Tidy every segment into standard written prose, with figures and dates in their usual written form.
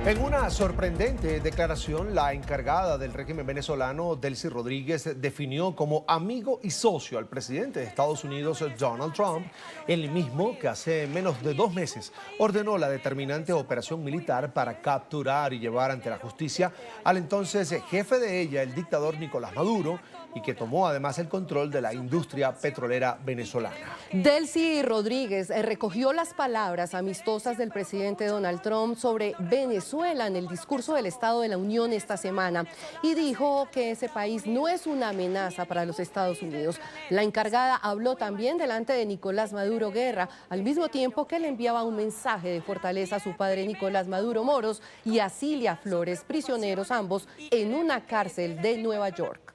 En una sorprendente declaración, la encargada del régimen venezolano, Delcy Rodríguez, definió como amigo y socio al presidente de Estados Unidos, Donald Trump, el mismo que hace menos de 2 meses ordenó la determinante operación militar para capturar y llevar ante la justicia al entonces jefe de ella, el dictador Nicolás Maduro, y que tomó además el control de la industria petrolera venezolana. Delcy Rodríguez recogió las palabras amistosas del presidente Donald Trump sobre Venezuela en el discurso del Estado de la Unión esta semana y dijo que ese país no es una amenaza para los Estados Unidos. La encargada habló también delante de Nicolás Maduro Guerra, al mismo tiempo que le enviaba un mensaje de fortaleza a su padre Nicolás Maduro Moros y a Cilia Flores, prisioneros ambos en una cárcel de Nueva York.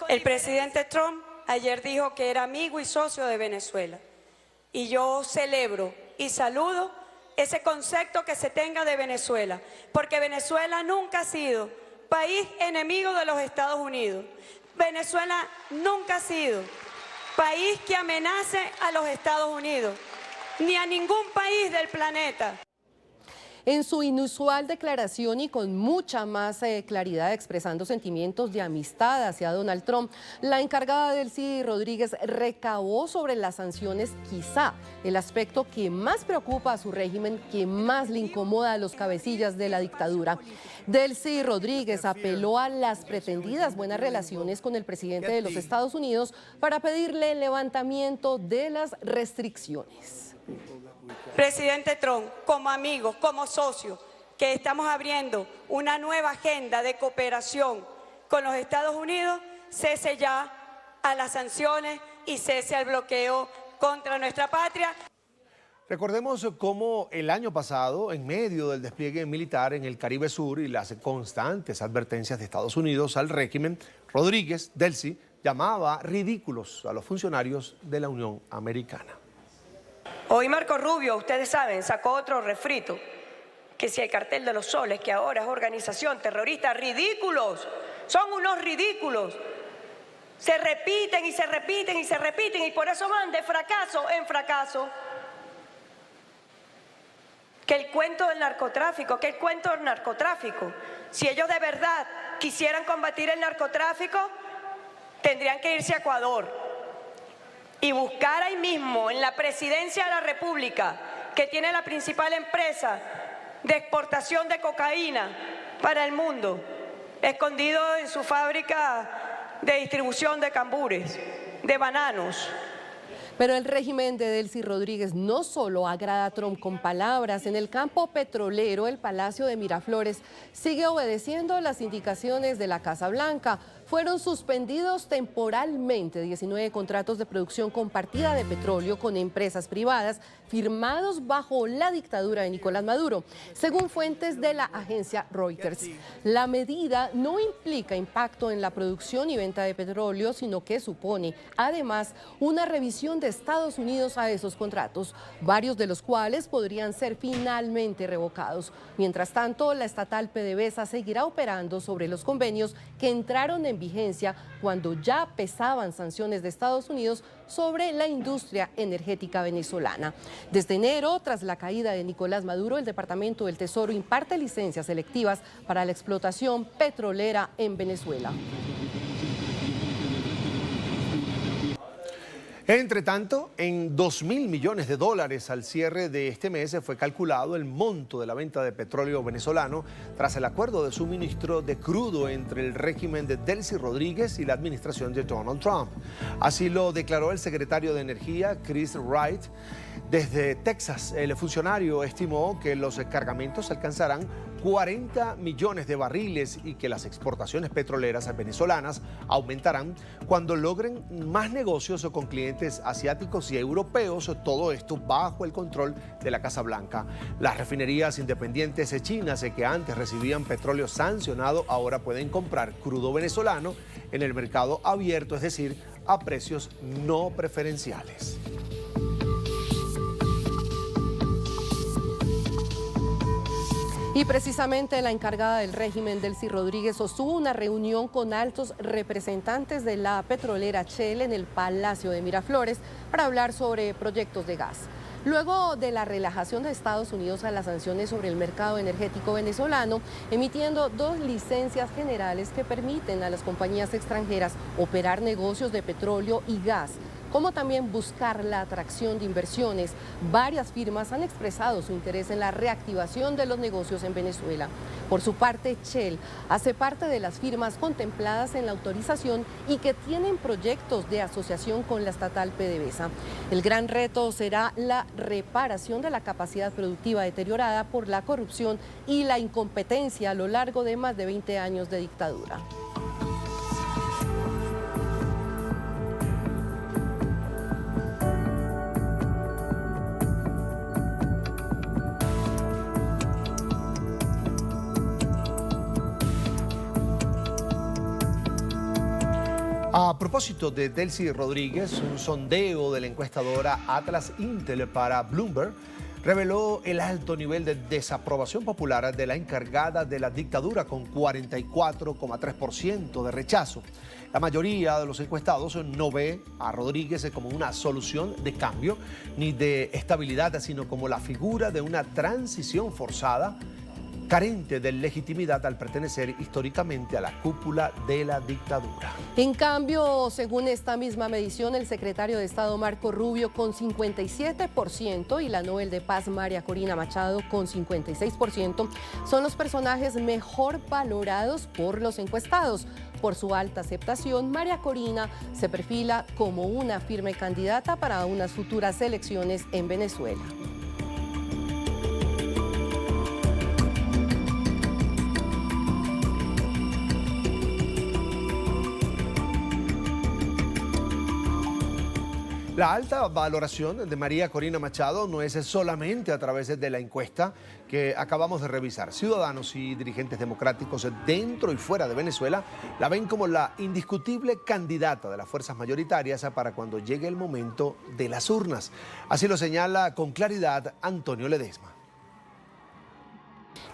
El presidente Trump ayer dijo que era amigo y socio de Venezuela. Y yo celebro y saludo ese concepto que se tenga de Venezuela, porque Venezuela nunca ha sido país enemigo de los Estados Unidos. Venezuela nunca ha sido país que amenace a los Estados Unidos, ni a ningún país del planeta. En su inusual declaración y con mucha más claridad expresando sentimientos de amistad hacia Donald Trump, la encargada Delcy Rodríguez recabó sobre las sanciones quizá el aspecto que más preocupa a su régimen, que más le incomoda a los cabecillas de la dictadura. Delcy Rodríguez apeló a las pretendidas buenas relaciones con el presidente de los Estados Unidos para pedirle el levantamiento de las restricciones. Presidente Trump, como amigos, como socios, que estamos abriendo una nueva agenda de cooperación con los Estados Unidos, cese ya a las sanciones y cese al bloqueo contra nuestra patria. Recordemos cómo el año pasado, en medio del despliegue militar en el Caribe Sur y las constantes advertencias de Estados Unidos al régimen, Rodríguez, Delcy, llamaba ridículos a los funcionarios de la Unión Americana. Hoy Marco Rubio, ustedes saben, sacó otro refrito, que si el Cartel de los Soles, que ahora es organización terrorista, ridículos, son unos ridículos. Se repiten y se repiten y se repiten y por eso van de fracaso en fracaso. Que el cuento del narcotráfico, si ellos de verdad quisieran combatir el narcotráfico, tendrían que irse a Ecuador y buscar ahí mismo, en la presidencia de la República, que tiene la principal empresa de exportación de cocaína para el mundo, escondido en su fábrica de distribución de cambures, de bananos. Pero el régimen de Delcy Rodríguez no solo agrada a Trump con palabras. En el campo petrolero, el Palacio de Miraflores sigue obedeciendo las indicaciones de la Casa Blanca. Fueron suspendidos temporalmente 19 contratos de producción compartida de petróleo con empresas privadas firmados bajo la dictadura de Nicolás Maduro, según fuentes de la agencia Reuters. La medida no implica impacto en la producción y venta de petróleo, sino que supone, además, una revisión de Estados Unidos a esos contratos, varios de los cuales podrían ser finalmente revocados. Mientras tanto, la estatal PDVSA seguirá operando sobre los convenios que entraron en vigencia cuando ya pesaban sanciones de Estados Unidos sobre la industria energética venezolana. Desde enero, tras la caída de Nicolás Maduro, el Departamento del Tesoro imparte licencias selectivas para la explotación petrolera en Venezuela. Entre tanto, en 2.000 millones de dólares al cierre de este mes fue calculado el monto de la venta de petróleo venezolano tras el acuerdo de suministro de crudo entre el régimen de Delcy Rodríguez y la administración de Donald Trump. Así lo declaró el secretario de Energía, Chris Wright. Desde Texas, el funcionario estimó que los cargamentos alcanzarán 40 millones de barriles y que las exportaciones petroleras venezolanas aumentarán cuando logren más negocios con clientes asiáticos y europeos, todo esto bajo el control de la Casa Blanca. Las refinerías independientes chinas que antes recibían petróleo sancionado ahora pueden comprar crudo venezolano en el mercado abierto, es decir, a precios no preferenciales. Y precisamente la encargada del régimen, Delcy Rodríguez, sostuvo una reunión con altos representantes de la petrolera Shell en el Palacio de Miraflores para hablar sobre proyectos de gas. luego de la relajación de Estados Unidos a las sanciones sobre el mercado energético venezolano, emitiendo 2 licencias generales que permiten a las compañías extranjeras operar negocios de petróleo y gas, como también buscar la atracción de inversiones. Varias firmas han expresado su interés en la reactivación de los negocios en Venezuela. Por su parte, Shell hace parte de las firmas contempladas en la autorización y que tienen proyectos de asociación con la estatal PDVSA. El gran reto será la reparación de la capacidad productiva deteriorada por la corrupción y la incompetencia a lo largo de más de 20 años de dictadura. A propósito de Delcy Rodríguez, un sondeo de la encuestadora Atlas Intel para Bloomberg reveló el alto nivel de desaprobación popular de la encargada de la dictadura, con 44,3% de rechazo. La mayoría de los encuestados no ve a Rodríguez como una solución de cambio ni de estabilidad, sino como la figura de una transición forzada, carente de legitimidad al pertenecer históricamente a la cúpula de la dictadura. En cambio, según esta misma medición, el secretario de Estado Marco Rubio con 57% y la Nobel de Paz María Corina Machado con 56% son los personajes mejor valorados por los encuestados. Por su alta aceptación, María Corina se perfila como una firme candidata para unas futuras elecciones en Venezuela. La alta valoración de María Corina Machado no es solamente a través de la encuesta que acabamos de revisar. Ciudadanos y dirigentes democráticos dentro y fuera de Venezuela la ven como la indiscutible candidata de las fuerzas mayoritarias para cuando llegue el momento de las urnas. Así lo señala con claridad Antonio Ledesma.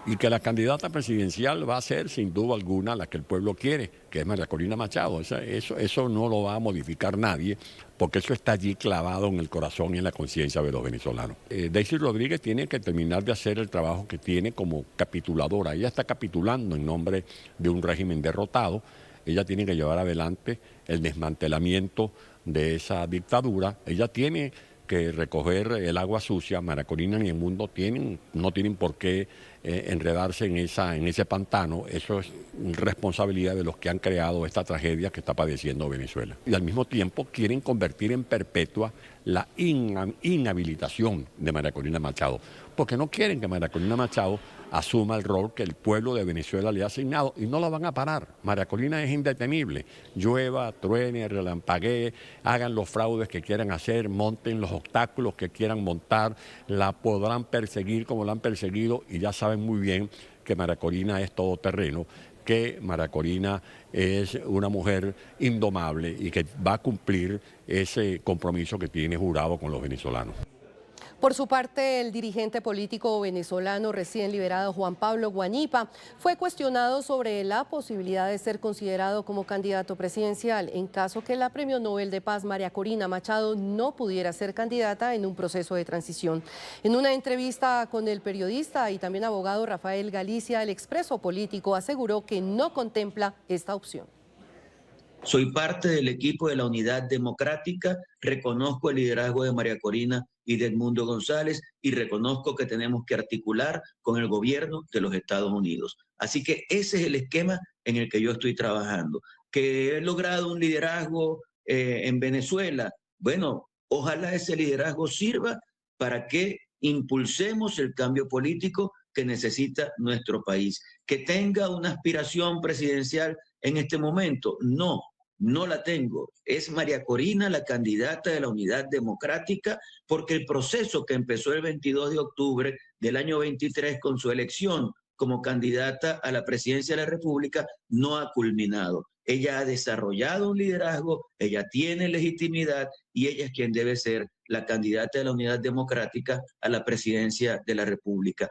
Y que la candidata presidencial va a ser, sin duda alguna, la que el pueblo quiere, que es María Corina Machado. Eso no lo va a modificar nadie, porque eso está allí clavado en el corazón y en la conciencia de los venezolanos. Delcy Rodríguez tiene que terminar de hacer el trabajo que tiene como capituladora. Ella está capitulando en nombre de un régimen derrotado. Ella tiene que llevar adelante el desmantelamiento de esa dictadura. Ella tiene que recoger el agua sucia. María Corina ni el mundo no tienen por qué enredarse en ese pantano. Eso es responsabilidad de los que han creado esta tragedia que está padeciendo Venezuela. Y al mismo tiempo quieren convertir en perpetua la inhabilitación de María Corina Machado, porque no quieren que María Corina Machado asuma el rol que el pueblo de Venezuela le ha asignado, y no la van a parar. María Corina es indetenible. Llueva, truene, relampaguee, hagan los fraudes que quieran hacer, monten los obstáculos que quieran montar, la podrán perseguir como la han perseguido, y ya saben muy bien que María Corina es todoterreno, que María Corina es una mujer indomable y que va a cumplir ese compromiso que tiene jurado con los venezolanos. Por su parte, el dirigente político venezolano recién liberado Juan Pablo Guanipa fue cuestionado sobre la posibilidad de ser considerado como candidato presidencial en caso que la Premio Nobel de Paz María Corina Machado no pudiera ser candidata en un proceso de transición. En una entrevista con el periodista y también abogado Rafael Galicia, el expreso político aseguró que no contempla esta opción. Soy parte del equipo de la Unidad Democrática, reconozco el liderazgo de María Corina y de Edmundo González y reconozco que tenemos que articular con el gobierno de los Estados Unidos. Así que ese es el esquema en el que yo estoy trabajando. Que he logrado un liderazgo en Venezuela, bueno, ojalá ese liderazgo sirva para que impulsemos el cambio político que necesita nuestro país. Que tenga una aspiración presidencial en este momento, no la tengo. Es María Corina la candidata de la Unidad Democrática, porque el proceso que empezó el 22 de octubre del año 23 con su elección como candidata a la presidencia de la República no ha culminado. Ella ha desarrollado un liderazgo, ella tiene legitimidad y ella es quien debe ser la candidata de la Unidad Democrática a la presidencia de la República.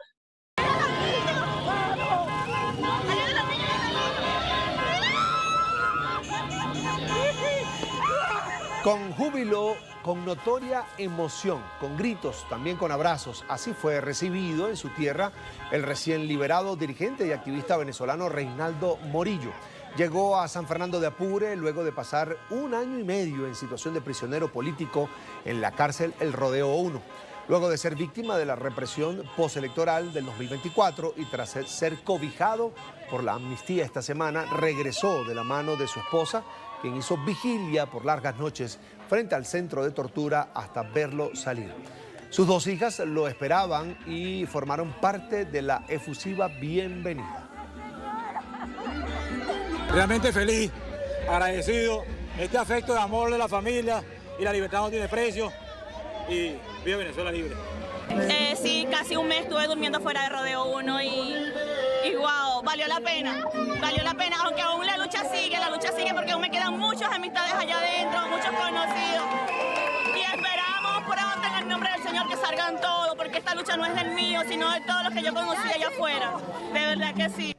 con notoria emoción, con gritos, también con abrazos. Así fue recibido en su tierra el recién liberado dirigente y activista venezolano Reinaldo Morillo. Llegó a San Fernando de Apure luego de pasar 1 año y medio en situación de prisionero político en la cárcel El Rodeo 1. Luego de ser víctima de la represión postelectoral del 2024 y tras ser cobijado por la amnistía esta semana, regresó de la mano de su esposa, quien hizo vigilia por largas noches frente al centro de tortura hasta verlo salir. Sus 2 hijas lo esperaban y formaron parte de la efusiva bienvenida. Realmente feliz, agradecido, este afecto de amor de la familia y la libertad no tiene precio y viva Venezuela libre. Sí, casi un mes estuve durmiendo fuera de Rodeo 1 y wow, valió la pena, aunque aún la lucha sigue porque aún me quedan muchas amistades allá adentro, muchos conocidos y esperamos pronto en el nombre del Señor que salgan todos, porque esta lucha no es del mío, sino de todos los que yo conocí allá afuera, de verdad que sí.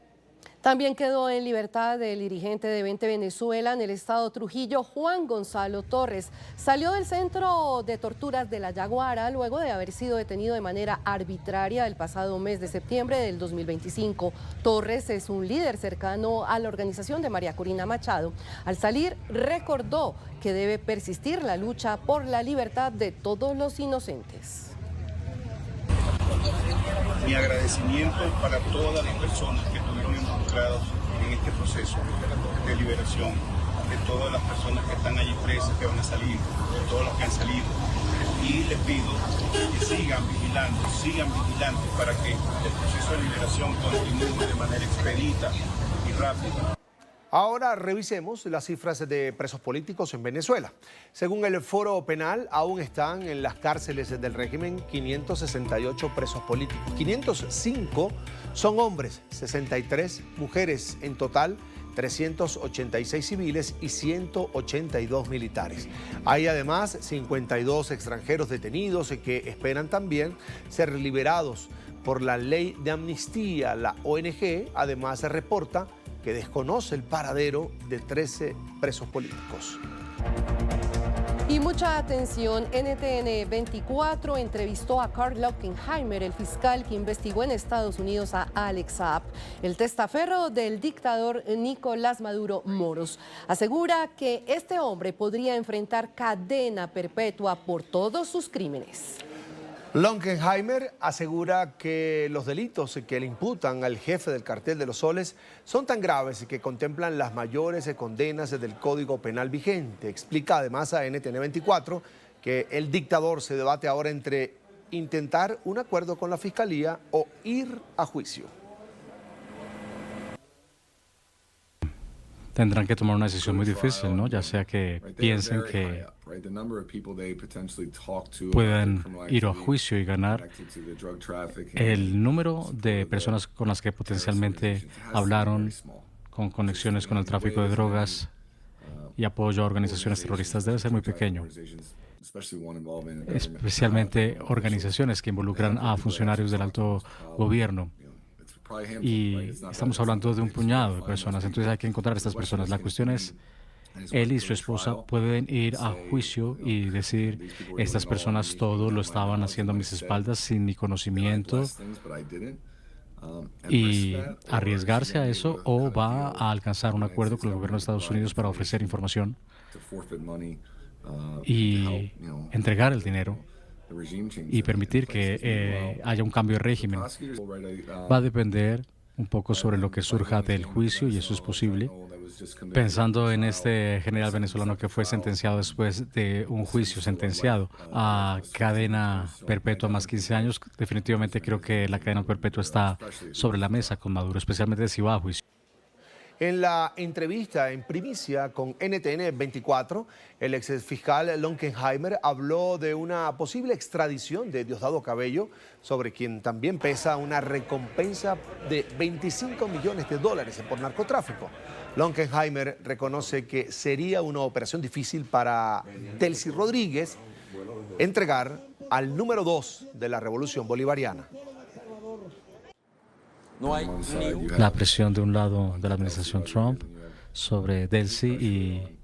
También quedó en libertad el dirigente de 20 Venezuela en el estado Trujillo, Juan Gonzalo Torres. Salió del centro de torturas de La Yaguara luego de haber sido detenido de manera arbitraria el pasado mes de septiembre del 2025. Torres es un líder cercano a la organización de María Corina Machado. Al salir, recordó que debe persistir la lucha por la libertad de todos los inocentes. Mi agradecimiento para todas las personas que estuvieron involucradas en este proceso de liberación, de todas las personas que están allí presas, que van a salir, de todos los que han salido. Y les pido que sigan vigilando para que el proceso de liberación continúe de manera expedita y rápida. Ahora revisemos las cifras de presos políticos en Venezuela. Según el Foro Penal, aún están en las cárceles del régimen 568 presos políticos. 505 son hombres, 63 mujeres, en total 386 civiles y 182 militares. Hay además 52 extranjeros detenidos que esperan también ser liberados por la ley de amnistía. La ONG además se reporta que desconoce el paradero de 13 presos políticos. Y mucha atención, NTN 24 entrevistó a Karl Lockenheimer, el fiscal que investigó en Estados Unidos a Alex Saab, el testaferro del dictador Nicolás Maduro Moros. Asegura que este hombre podría enfrentar cadena perpetua por todos sus crímenes. Lockenheimer asegura que los delitos que le imputan al jefe del cartel de los Soles son tan graves que contemplan las mayores condenas del Código Penal vigente. Explica además a NTN 24 que el dictador se debate ahora entre intentar un acuerdo con la Fiscalía o ir a juicio. Tendrán que tomar una decisión muy difícil, ¿no? Ya sea que piensen que puedan ir a juicio y ganar. El número de personas con las que potencialmente hablaron con conexiones con el tráfico de drogas y apoyo a organizaciones terroristas debe ser muy pequeño, especialmente organizaciones que involucran a funcionarios del alto gobierno. Y estamos hablando de un puñado de personas, entonces hay que encontrar a estas personas. La cuestión es, él y su esposa pueden ir a juicio y decir, estas personas todo lo estaban haciendo a mis espaldas sin mi conocimiento, y arriesgarse a eso, o va a alcanzar un acuerdo con el gobierno de Estados Unidos para ofrecer información y entregar el dinero y permitir que haya un cambio de régimen. Va a depender un poco sobre lo que surja del juicio, y eso es posible. Pensando en este general venezolano que fue sentenciado después de un juicio, sentenciado a cadena perpetua más 15 años, definitivamente creo que la cadena perpetua está sobre la mesa con Maduro, especialmente si va a juicio. En la entrevista en primicia con NTN 24, el exfiscal Lockenheimer habló de una posible extradición de Diosdado Cabello, sobre quien también pesa una recompensa de $25 millones por narcotráfico. Lockenheimer reconoce que sería una operación difícil para Delcy Rodríguez entregar al número 2 de la revolución bolivariana. La presión de un lado de la administración Trump sobre Delcy y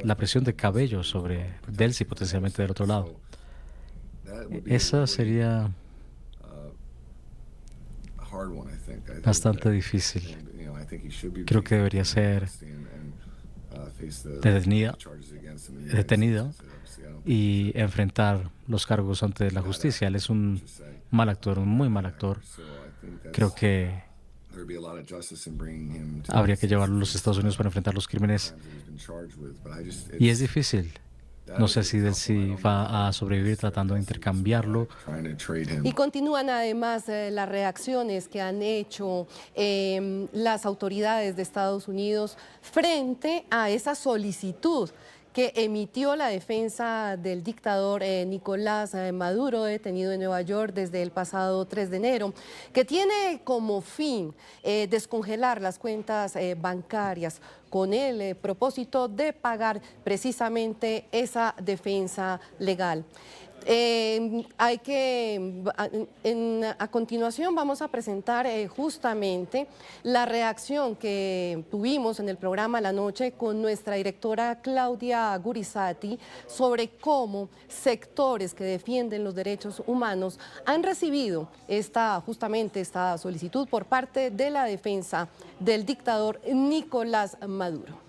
la presión de cabello sobre Delcy potencialmente del otro lado. Esa sería bastante difícil. Creo que debería ser detenido y enfrentar los cargos ante la justicia. Él es un mal actor, un muy mal actor. Creo que habría que llevarlo a los Estados Unidos para enfrentar los crímenes. Y es difícil. No sé si Delcy va a sobrevivir tratando de intercambiarlo. Y continúan además las reacciones que han hecho las autoridades de Estados Unidos frente a esa solicitud que emitió la defensa del dictador Nicolás Maduro, detenido en Nueva York desde el pasado 3 de enero, que tiene como fin descongelar las cuentas bancarias con el propósito de pagar precisamente esa defensa legal. A continuación vamos a presentar justamente la reacción que tuvimos en el programa La Noche con nuestra directora Claudia Gurizati sobre cómo sectores que defienden los derechos humanos han recibido justamente esta solicitud por parte de la defensa del dictador Nicolás Maduro.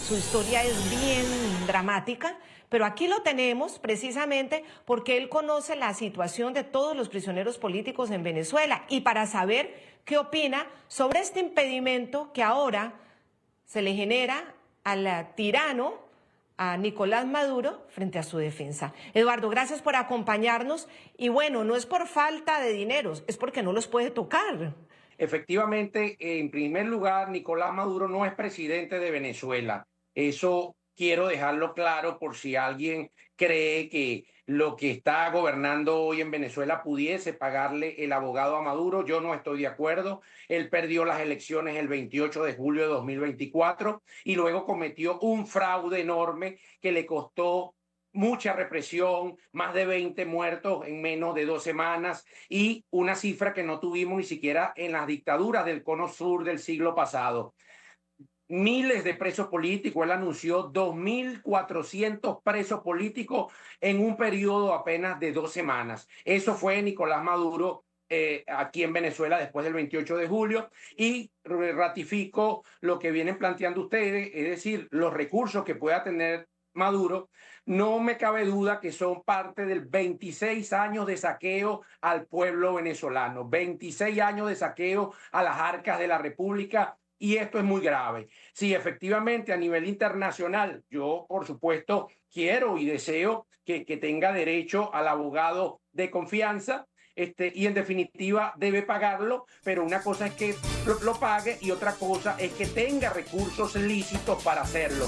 Su historia es bien dramática, pero aquí lo tenemos precisamente porque él conoce la situación de todos los prisioneros políticos en Venezuela y para saber qué opina sobre este impedimento que ahora se le genera al tirano, a Nicolás Maduro, frente a su defensa. Eduardo, gracias por acompañarnos y bueno, no es por falta de dineros, es porque no los puede tocar. Efectivamente, en primer lugar, Nicolás Maduro no es presidente de Venezuela. Eso quiero dejarlo claro por si alguien cree que lo que está gobernando hoy en Venezuela pudiese pagarle el abogado a Maduro. Yo no estoy de acuerdo. Él perdió las elecciones el 28 de julio de 2024 y luego cometió un fraude enorme que le costó mucha represión, más de 20 muertos en menos de 2 semanas y una cifra que no tuvimos ni siquiera en las dictaduras del cono sur del siglo pasado. Miles de presos políticos, él anunció 2.400 presos políticos en un periodo apenas de 2 semanas. Eso fue Nicolás Maduro aquí en Venezuela después del 28 de julio y ratifico lo que vienen planteando ustedes, es decir, los recursos que pueda tener Maduro. No me cabe duda que son parte del 26 años de saqueo al pueblo venezolano, 26 años de saqueo a las arcas de la República y esto es muy grave. Sí, efectivamente, a nivel internacional, yo por supuesto quiero y deseo que tenga derecho al abogado de confianza y en definitiva debe pagarlo, pero una cosa es que lo pague y otra cosa es que tenga recursos lícitos para hacerlo.